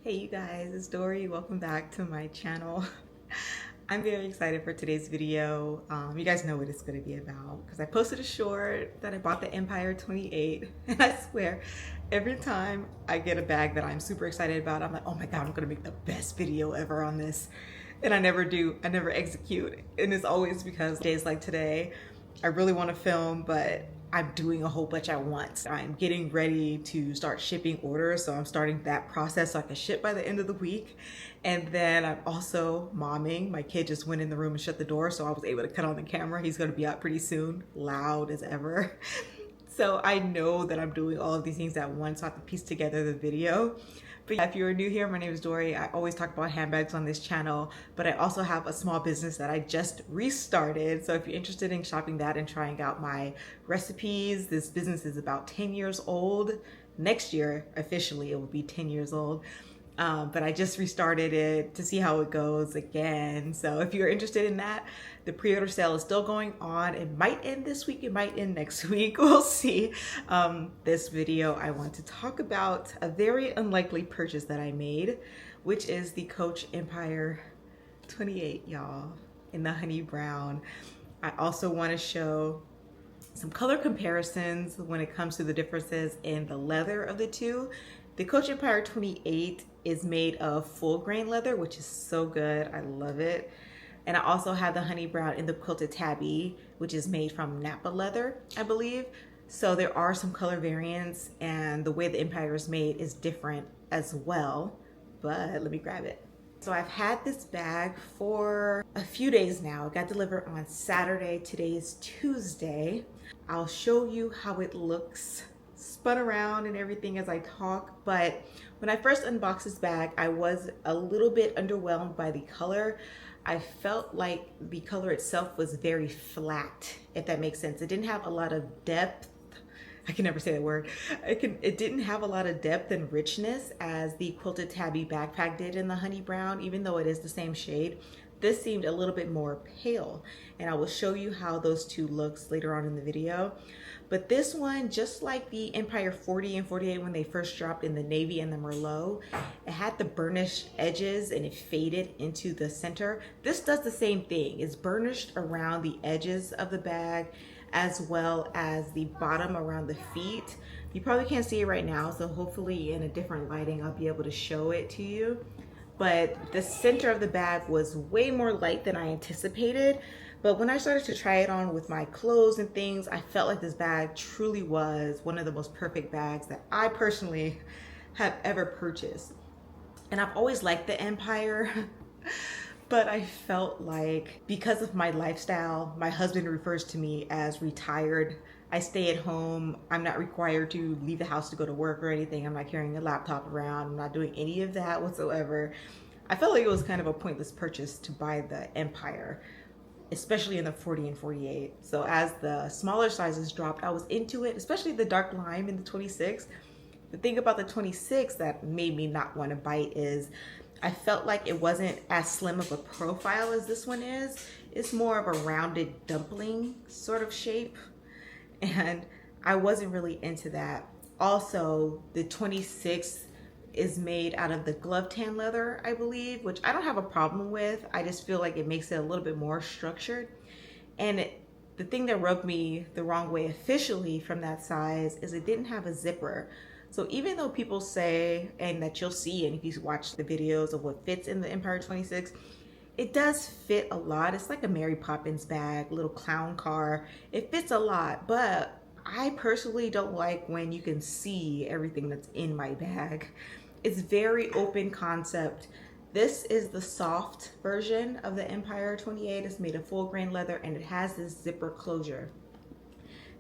Hey you guys, it's Dory. Welcome back to my channel. I'm very excited for today's video. You guys know what it's going to be about because I posted a short that I bought the Empire 28 and I swear every time I get a bag that I'm super excited about, I'm like, oh my god, I'm going to make the best video ever on this. And I never do. I never execute. And it's always because days like today, I really want to film, but I'm doing a whole bunch at once. I'm getting ready to start shipping orders, so I'm starting that process so I can ship by the end of the week. And then I'm also momming. My kid just went in the room and shut the door, so I was able to cut on the camera. He's gonna be out pretty soon, loud as ever. So I know that I'm doing all of these things at once, so I have to piece together the video. But yeah, if you're new here, my name is Dory. I always talk about handbags on this channel, but I also have a small business that I just restarted. So if you're interested in shopping that and trying out my recipes, this business is about 10 years old. Next year, officially, it will be 10 years old. But I just restarted it to see how it goes again. So if you're interested in that, the pre-order sale is still going on. It might end this week, it might end next week. We'll see. This video, I want to talk about a very unlikely purchase that I made, which is the Coach Empire 28, y'all, in the honey brown. I also want to show some color comparisons when it comes to the differences in the leather of the two. The Coach Empire 28 is made of full grain leather, which is so good. I love it. And I also have the honey brown in the quilted tabby, which is made from nappa leather, I believe. So there are some color variants, and the way the Empire is made is different as well. But let me grab it. So I've had this bag for a few days now. It got delivered on Saturday. Today is Tuesday. I'll show you how it looks spun around and everything as I talk. But when I first unboxed this bag, I was a little bit underwhelmed by the color. I felt like the color itself was very flat, if that makes sense. It didn't have a lot of depth. I can never say that word. It didn't have a lot of depth and richness as the quilted tabby backpack did in the honey brown, even though it is the same shade. This seemed a little bit more pale, and I will show you how those two looks later on in the video. But this one, just like the Empire 40 and 48 when they first dropped in the navy and the merlot, it had the burnished edges and it faded into the center. This does the same thing. It's burnished around the edges of the bag as well as the bottom around the feet. You probably can't see it right now, so hopefully in a different lighting I'll be able to show it to you. But the center of the bag was way more light than I anticipated. But when I started to try it on with my clothes and things, I felt like this bag truly was one of the most perfect bags that I personally have ever purchased. And I've always liked the Empire, but I felt like because of my lifestyle, my husband refers to me as retired. I stay at home. I'm not required to leave the house to go to work or anything. I'm not carrying a laptop around. I'm not doing any of that whatsoever. I felt like it was kind of a pointless purchase to buy the Empire, especially in the 40 and 48. So as the smaller sizes dropped, I was into it, especially the dark lime in the 26. The thing about the 26 that made me not want to bite is I felt like it wasn't as slim of a profile as this one is. It's more of a rounded dumpling sort of shape, and I wasn't really into that. Also, the 26 is made out of the glove tan leather, I believe, which I don't have a problem with. I just feel like it makes it a little bit more structured. And the thing that rubbed me the wrong way officially from that size is it didn't have a zipper. So even though people say, and that you'll see, and if you watch the videos of what fits in the Empire 26, it does fit a lot. It's like a Mary Poppins bag, little clown car. It fits a lot, but I personally don't like when you can see everything that's in my bag. It's very open concept. This is the soft version of the Empire 28. It's made of full grain leather and it has this zipper closure.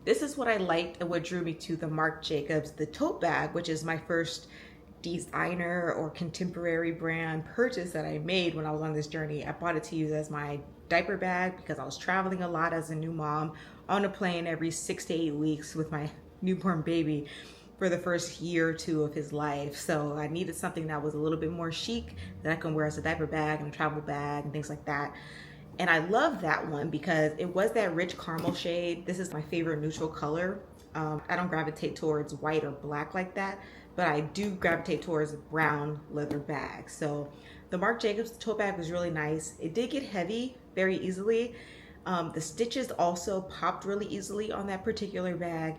This is what I liked and what drew me to the Marc Jacobs, the tote bag, which is my first designer or contemporary brand purchase that I made when I was on this journey. I bought it to use as my diaper bag because I was traveling a lot as a new mom on a plane every 6 to 8 weeks with my newborn baby for the first year or two of his life. So I needed something that was a little bit more chic that I can wear as a diaper bag and a travel bag and things like that. And I love that one because it was that rich caramel shade. This is my favorite neutral color. I don't gravitate towards white or black like that. but I do gravitate towards brown leather bags. So the Marc Jacobs tote bag was really nice. It did get heavy very easily. The stitches also popped really easily on that particular bag.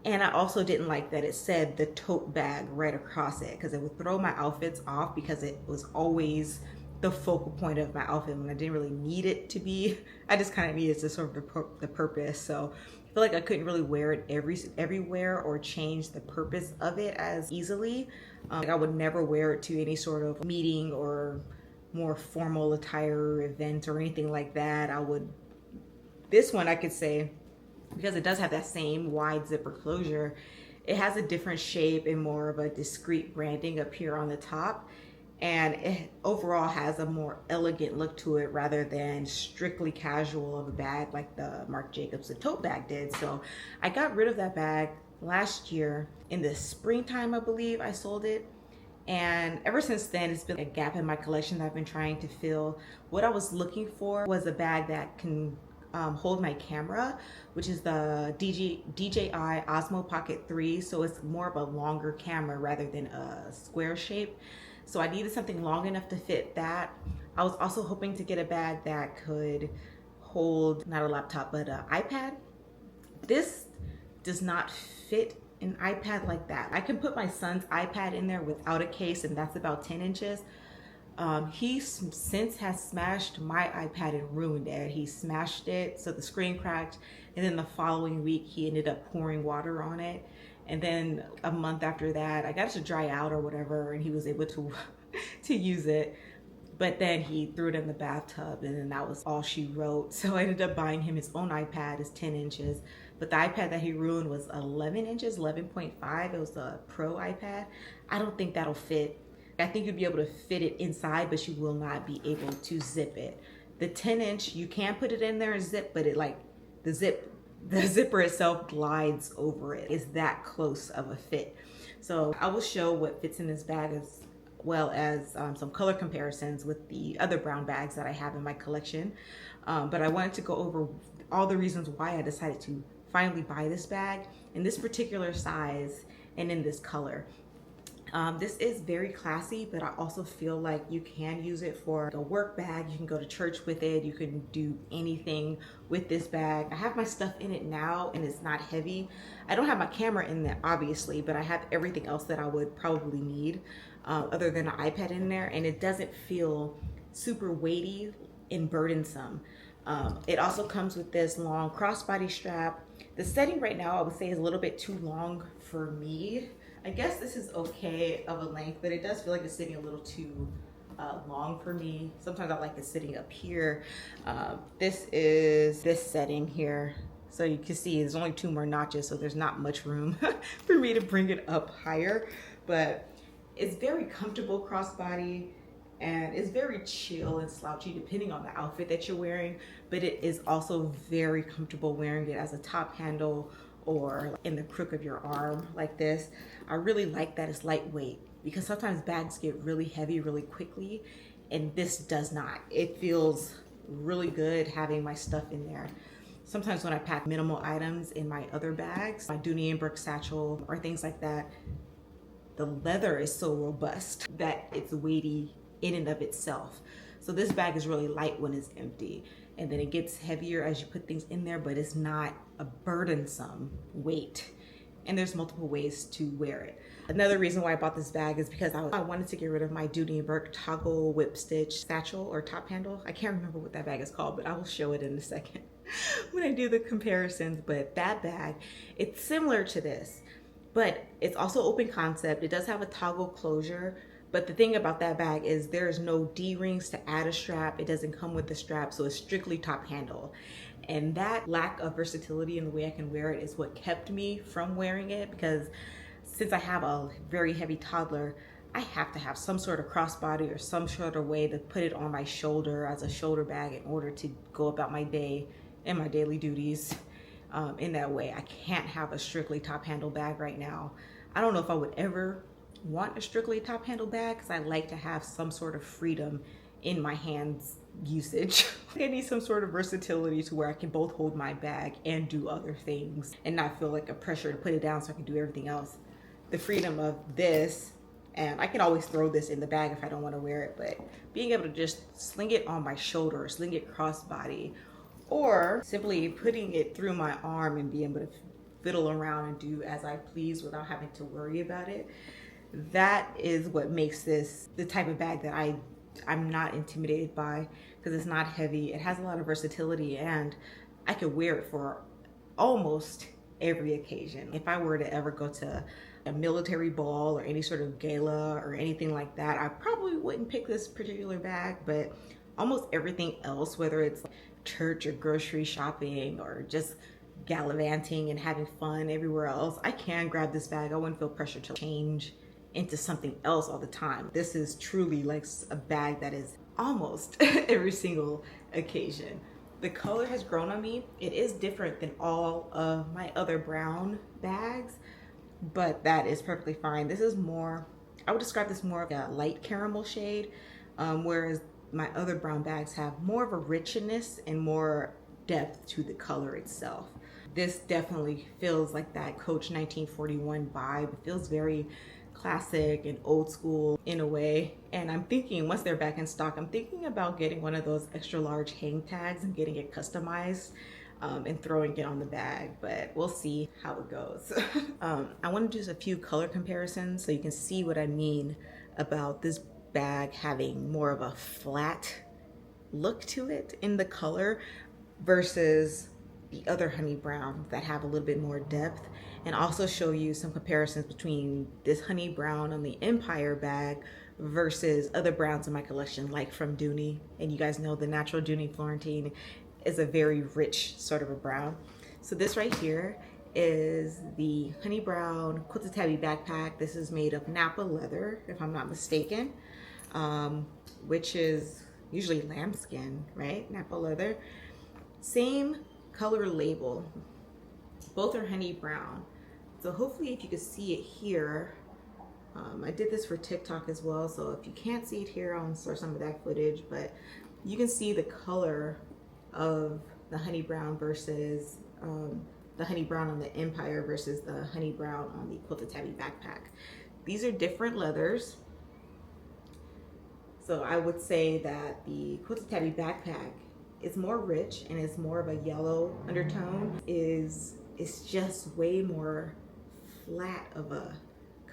And I also didn't like that it said the tote bag right across it, because it would throw my outfits off, because it was always the focal point of my outfit when I didn't really need it to be. I just kind of needed to serve the purpose. So I feel like I couldn't really wear it everywhere or change the purpose of it as easily. Like I would never wear it to any sort of meeting or more formal attire event or anything like that. This one I could say, because it does have that same wide zipper closure, it has a different shape and more of a discreet branding up here on the top. And it overall has a more elegant look to it rather than strictly casual of a bag like the Marc Jacobs tote bag did. So I got rid of that bag last year in the springtime, I believe I sold it. And ever since then, it's been a gap in my collection that I've been trying to fill. What I was looking for was a bag that can hold my camera, which is the DJI Osmo Pocket 3. So it's more of a longer camera rather than a square shape. So I needed something long enough to fit that. I was also hoping to get a bag that could hold, not a laptop, but an iPad. This does not fit an iPad like that. I can put my son's iPad in there without a case, and that's about 10 inches. He since has smashed my iPad and ruined it. He smashed it so the screen cracked, and then the following week he ended up pouring water on it. And then a month after that, I got it to dry out or whatever, and he was able to to use it. But then he threw it in the bathtub, and then that was all she wrote. So I ended up buying him his own iPad. It's 10 inches. But the iPad that he ruined was 11 inches, 11.5. It was a Pro iPad. I don't think that'll fit. I think you'd be able to fit it inside, but you will not be able to zip it. The 10-inch, you can put it in there and zip, but it like the zipper itself glides over it. It's that close of a fit. So I will show what fits in this bag as well as some color comparisons with the other brown bags that I have in my collection. But I wanted to go over all the reasons why I decided to finally buy this bag in this particular size and in this color. This is very classy, but I also feel like you can use it for a work bag. You can go to church with it. You can do anything with this bag. I have my stuff in it now and it's not heavy. I don't have my camera in there, obviously, but I have everything else that I would probably need other than an iPad in there, and it doesn't feel super weighty and burdensome. It also comes with this long crossbody strap. The setting right now I would say is a little bit too long for me. I guess this is okay of a length, but it does feel like it's sitting a little too long for me. Sometimes I like it sitting up here. This is this setting here. So you can see there's only 2 more notches, so there's not much room for me to bring it up higher. But it's very comfortable crossbody, and it's very chill and slouchy depending on the outfit that you're wearing. But it is also very comfortable wearing it as a top handle or in the crook of your arm like this. I really like that it's lightweight, because sometimes bags get really heavy really quickly, and this does not. It feels really good having my stuff in there. Sometimes when I pack minimal items in my other bags, my Dooney and Bourke satchel or things like that, the leather is so robust that it's weighty in and of itself. So this bag is really light when it's empty, and then it gets heavier as you put things in there, but it's not a burdensome weight. And there's multiple ways to wear it. Another reason why I bought this bag is because I wanted to get rid of my Dooney and Bourke toggle whip stitch satchel or top handle. I can't remember what that bag is called, but I will show it in a second when I do the comparisons. But that bag, it's similar to this, but it's also open concept. It does have a toggle closure. But the thing about that bag is there's no D-rings to add a strap. It doesn't come with the strap, so it's strictly top handle. And that lack of versatility in the way I can wear it is what kept me from wearing it, because since I have a very heavy toddler, I have to have some sort of crossbody or some sort of way to put it on my shoulder as a shoulder bag in order to go about my day and my daily duties in that way. I can't have a strictly top handle bag right now. I don't know if I would ever want a strictly top handle bag, because I like to have some sort of freedom in my hands usage. I need some sort of versatility to where I can both hold my bag and do other things and not feel like a pressure to put it down so I can do everything else. the freedom of this, and I can always throw this in the bag if I don't want to wear it, but being able to just sling it on my shoulder, sling it crossbody, or simply putting it through my arm and being able to fiddle around and do as I please without having to worry about it. That is what makes this the type of bag that I'm not intimidated by, because it's not heavy. It has a lot of versatility, and I could wear it for almost every occasion. If I were to ever go to a military ball or any sort of gala or anything like that, I probably wouldn't pick this particular bag, but almost everything else, whether it's church or grocery shopping or just gallivanting and having fun everywhere else, I can grab this bag. I wouldn't feel pressure to change into something else all the time. This is truly like a bag that is almost every single occasion. The color has grown on me. It is different than all of my other brown bags, but that is perfectly fine. This is more, I would describe this more of a light caramel shade, whereas my other brown bags have more of a richness and more depth to the color itself. This definitely feels like that Coach 1941 vibe. It feels very classic and old school in a way. And I'm thinking, once they're back in stock, I'm thinking about getting one of those extra large hang tags and getting it customized and throwing it on the bag, but we'll see how it goes. I want to do just a few color comparisons so you can see what I mean about this bag having more of a flat look to it in the color versus the other honey brown that have a little bit more depth, and also show you some comparisons between this honey brown on the Empire bag versus other browns in my collection, like from Dooney. And you guys know the natural Dooney Florentine is a very rich sort of a brown. So this right here is the honey brown quilted tabby backpack. This is made of nappa leather, if I'm not mistaken, which is usually lambskin, right? Nappa leather. Same color label. Both are honey brown. So hopefully if you can see it here, I did this for TikTok as well, so if you can't see it here, I'll insert some of that footage, but you can see the color of the honey brown versus the honey brown on the Empire versus the honey brown on the quilted tabby backpack. These are different leathers. So I would say that the quilted tabby backpack is more rich and it's more of a yellow undertone. It's just way more flat of a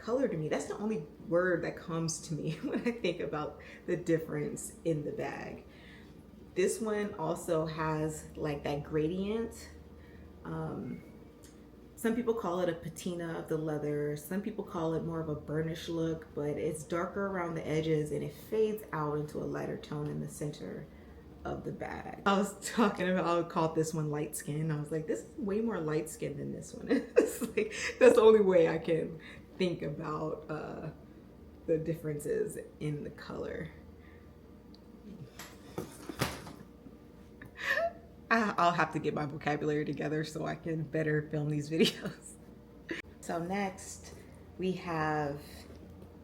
color to me. That's the only word that comes to me when I think about the difference in the bag. This one also has like that gradient. Some people call it a patina of the leather. Some people call it more of a burnish look, but it's darker around the edges and it fades out into a lighter tone in the center of the bag. I was talking about, I called this one light skin. I was like, this is way more light skin than this one. It's like, that's the only way I can think about the differences in the color. I'll have to get my vocabulary together so I can better film these videos. So next we have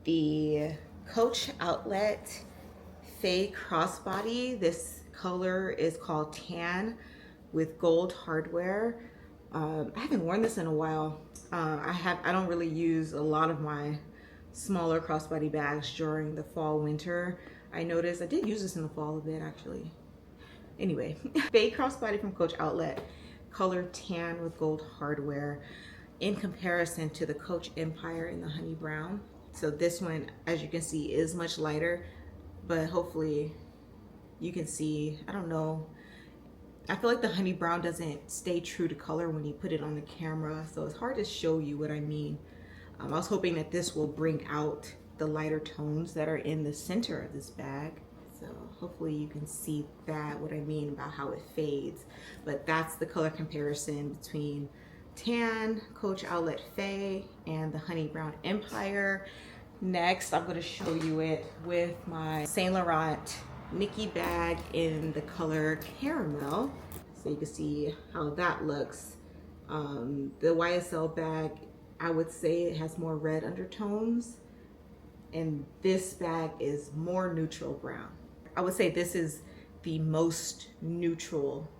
the Coach Outlet Faye crossbody. This color is called tan with gold hardware. I haven't worn this in a while. I don't really use a lot of my smaller crossbody bags during the fall winter. I noticed I did use this in the fall a bit actually. Anyway, Faye crossbody from Coach Outlet, color tan with gold hardware, in comparison to the Coach Empire in the honey brown. So this one, as you can see, is much lighter, but hopefully you can see, I don't know, I feel like the honey brown doesn't stay true to color when you put it on the camera, so it's hard to show you what I mean. I was hoping that this will bring out the lighter tones that are in the center of this bag. So hopefully you can see that, what I mean about how it fades. But that's the color comparison between tan Coach Outlet Faye and the honey brown Empire. Next, I'm going to show you it with my Saint Laurent Nikki bag in the color caramel. So you can see how that looks. The YSL bag, I would say it has more red undertones, and this bag is more neutral brown. I would say this is the most neutral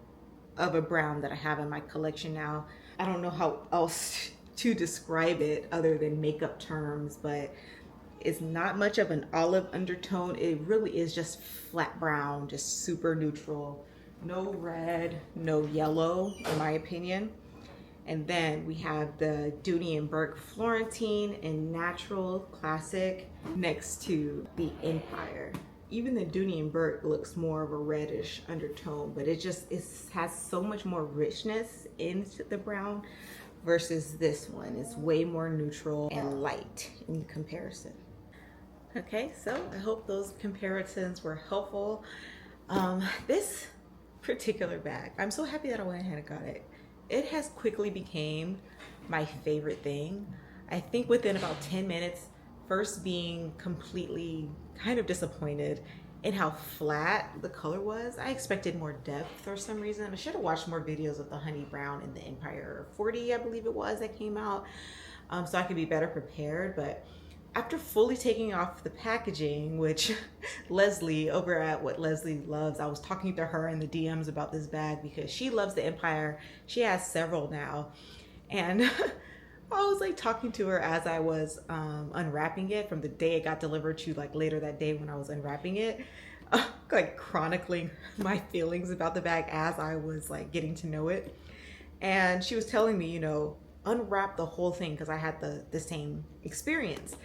of a brown that I have in my collection now. I don't know how else to describe it other than makeup terms, but it's not much of an olive undertone. It really is just flat brown, just super neutral. No red, no yellow, in my opinion. And then we have the Dooney and Bourke Florentine in Natural Classic next to the Empire. Even the Dooney and Bourke looks more of a reddish undertone, but it has so much more richness into the brown versus this one. It's way more neutral and light in comparison. Okay, so I hope those comparisons were helpful. This particular bag, I'm so happy that I went ahead and got it. It has quickly became my favorite thing. I think within about 10 minutes, first being completely kind of disappointed in how flat the color was. I expected more depth for some reason. I should have watched more videos of the honey brown and the Empire 40, I believe it was, that came out, so I could be better prepared. But after fully taking off the packaging, which Leslie over at What Leslie Loves, I was talking to her in the DMs about this bag because she loves the Empire. She has several now. And I was like talking to her as I was unwrapping it from the day it got delivered to like later that day when I was unwrapping it, like chronicling my feelings about the bag as I was like getting to know it. And she was telling me, you know, unwrap the whole thing because I had the same experience.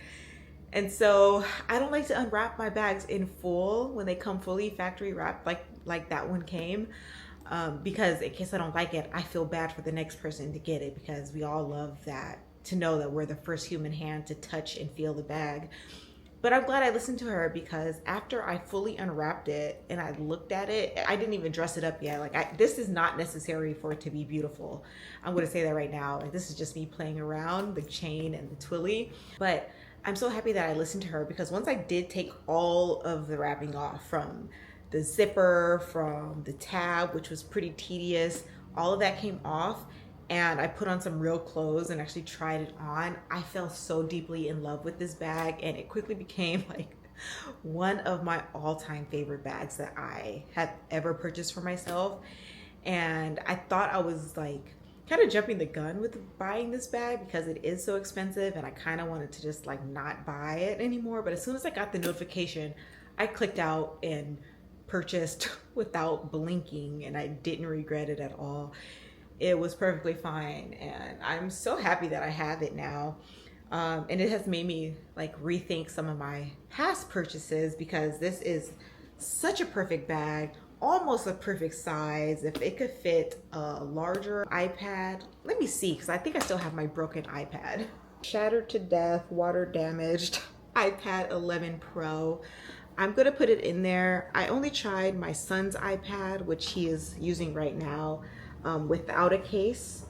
And so I don't like to unwrap my bags in full when they come fully factory wrapped like that one came, because in case I don't like it, I feel bad for the next person to get it, because we all love that, to know that we're the first human hand to touch and feel the bag. But I'm glad I listened to her, because after I fully unwrapped it and I looked at it, I didn't even dress it up yet. Like this is not necessary for it to be beautiful. I'm going to say that right now. Like this is just me playing around the chain and the twilly. But I'm so happy that I listened to her, because once I did take all of the wrapping off, from the zipper, from the tab, which was pretty tedious, all of that came off, and I put on some real clothes and actually tried it on, I fell so deeply in love with this bag, and it quickly became like one of my all-time favorite bags that I have ever purchased for myself. And I thought I was like kind of jumping the gun with buying this bag because it is so expensive, and I kind of wanted to just like not buy it anymore. But as soon as I got the notification, I clicked out and purchased without blinking, and I didn't regret it at all. It was perfectly fine, and I'm so happy that I have it now. And it has made me like rethink some of my past purchases, because this is such a perfect bag, almost a perfect size. If it could fit a larger iPad, let me see, because I think I still have my broken iPad. Shattered to death, water damaged iPad 11 Pro. I'm gonna put it in there. I only tried my son's iPad, which he is using right now, without a case.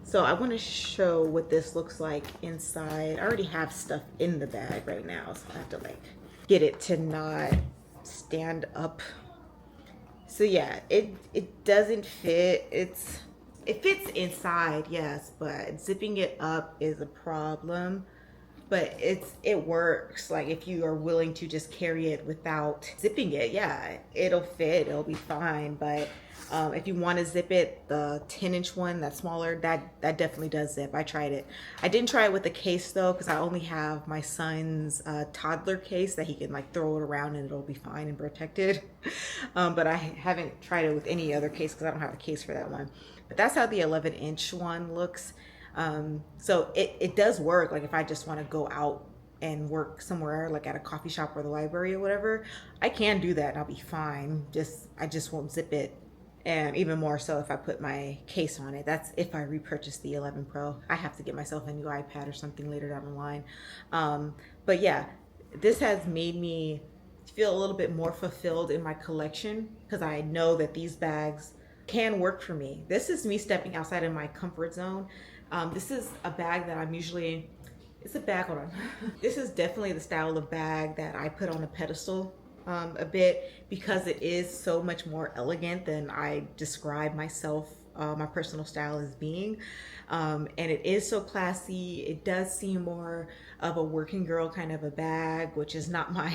So I want to show what this looks like inside. I already have stuff in the bag right now, so I have to like get it to not stand up. So yeah, it doesn't fit. It fits inside, yes, but zipping it up is a problem. But it works. Like if you are willing to just carry it without zipping it, yeah, it'll fit, it'll be fine. But if you want to zip it, the 10-inch one, that's smaller, that definitely does zip. I tried it. I didn't try it with a case though, because I only have my son's toddler case that he can like throw it around and it'll be fine and protected. But I haven't tried it with any other case because I don't have a case for that one. But that's how the 11-inch one looks. So it does work. Like if I just want to go out and work somewhere, like at a coffee shop or the library or whatever, I can do that and I'll be fine. I just won't zip it. And even more so if I put my case on it. That's if I repurchase the 11 Pro. I have to get myself a new iPad or something later down the line. But yeah, this has made me feel a little bit more fulfilled in my collection, because I know that these bags can work for me. This is me stepping outside of my comfort zone. This is a bag that I'm usually, it's a bag, hold on. This is definitely the style of bag that I put on a pedestal a bit, because it is so much more elegant than I describe myself, my personal style as being. And it is so classy. It does seem more of a working girl kind of a bag, which is not my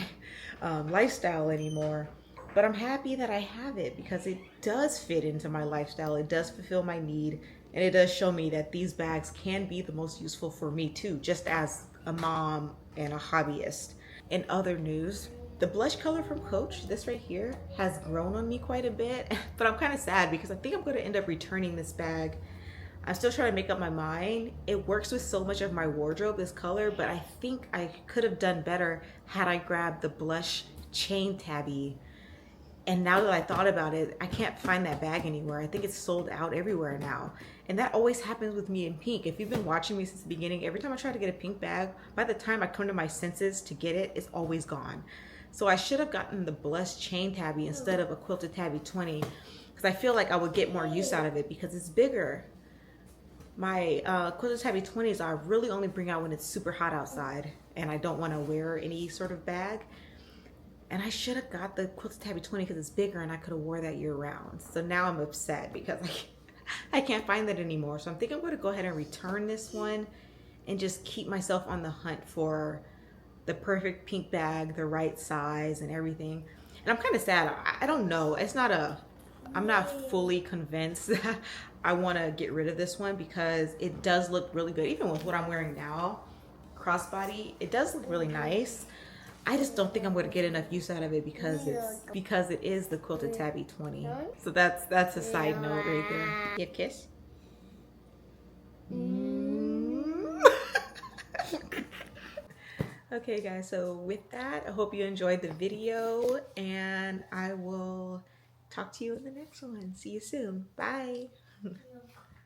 lifestyle anymore. But I'm happy that I have it, because it does fit into my lifestyle. It does fulfill my need And it does show me that these bags can be the most useful for me too, just as a mom and a hobbyist. In other news, the blush color from Coach, this right here, has grown on me quite a bit, but I'm kind of sad because I think I'm going to end up returning this bag. I'm still trying to make up my mind. It works with so much of my wardrobe, this color, but I think I could have done better had I grabbed the blush chain tabby. And now that I thought about it, I can't find that bag anywhere. I think it's sold out everywhere now. And that always happens with me in pink. If you've been watching me since the beginning, every time I try to get a pink bag, by the time I come to my senses to get it, it's always gone. So I should have gotten the blush chain tabby instead of a quilted tabby 20, because I feel like I would get more use out of it because it's bigger. My quilted tabby 20s I really only bring out when it's super hot outside and I don't want to wear any sort of bag. And I should have got the quilted tabby 20 because it's bigger and I could have wore that year round. So now I'm upset because I can't find that anymore. So I'm thinking I'm going to go ahead and return this one and just keep myself on the hunt for the perfect pink bag, the right size and everything. And I'm kind of sad. I don't know. I'm not fully convinced that I want to get rid of this one because it does look really good. Even with what I'm wearing now, crossbody, it does look really nice. I just don't think I'm going to get enough use out of it because it is the quilted tabby 20. So that's a side note right there. Give a kiss. Okay guys, so with that, I hope you enjoyed the video and I will talk to you in the next one. See you soon. Bye.